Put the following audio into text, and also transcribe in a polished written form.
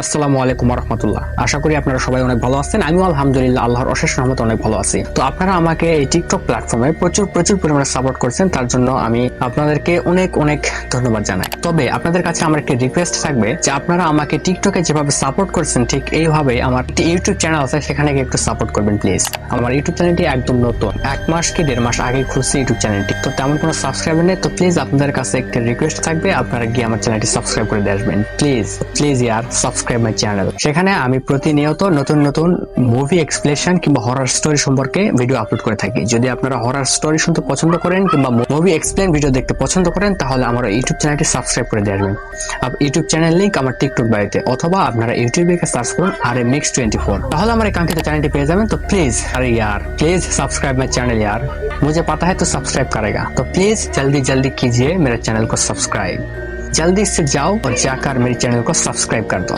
আসসালামু আলাইকুম রহমতুল্লাহ। আশা করি আপনারা সবাই অনেক ভালো আছেন। আমিও আলহামদুলিল্লাহ আল্লাহর অশেষ রহমতে অনেক ভালো আছি। তো আপনারা আমাকে এই টিকটক প্ল্যাটফর্মে প্রচুর পরিমাণে সাপোর্ট করছেন, তার জন্য আমি আপনাদেরকে অনেক ধন্যবাদ জানাই। তবে আপনাদের কাছে আমার একটি রিকোয়েস্ট থাকবে যে আপনারা আমাকে টিকটকে যেভাবে সাপোর্ট করছেন ঠিক এইভাবে আমার একটি ইউটিউব চ্যানেল আছে, সেখানে গিয়ে একটু সাপোর্ট করবেন প্লিজ। আমার ইউটিউব চ্যানেলটি একদম নতুন, 1 মাস কি 1.5 মাস আগে খুলছি ইউটিউব চ্যানেলটি, তো তেমন কোনো সাবস্ক্রাইবার নেই। তো প্লিজ আপনাদের কাছে একটি রিকোয়েস্ট থাকবে, আপনারা গিয়ে আমার চ্যানেলটি সাবস্ক্রাইব করে দিয়ে আসবেন please year subscribe my channel. সেখানে আমি প্রতিনিয়ত নতুন মুভি এক্সপ্লেনেশন কিংবা হরর স্টোরি সম্পর্কে ভিডিও আপলোড করে থাকি। যদি আপনারা হরর স্টোরি শুনতে পছন্দ করেন কিংবা মুভি এক্সপ্লেন ভিডিও দেখতে পছন্দ করেন, তাহলে আমার ইউটিউব চ্যানেলটি সাবস্ক্রাইব করে দিয়ে আসবেন। ইউটিউব চ্যানেল লিংক আমার টিকটক বাড়িতে, অথবা আপনারা ইউটিউবে সার্চ করুন RMix24, তাহলে আমার এই কাঙ্ক্ষিত চ্যানেলটি পেয়ে যাবেন। तो प्लीज अरे यार प्लीज सब्सक्राइब माई चैनल यार, मुझे पता है तो सब्सक्राइब करेगा, तो प्लीज जल्दी कीजिए मेरे चैनल को सब्सक्राइब। जल्दी से जाओ और जाकर मेरे चैनल को सब्सक्राइब कर दो।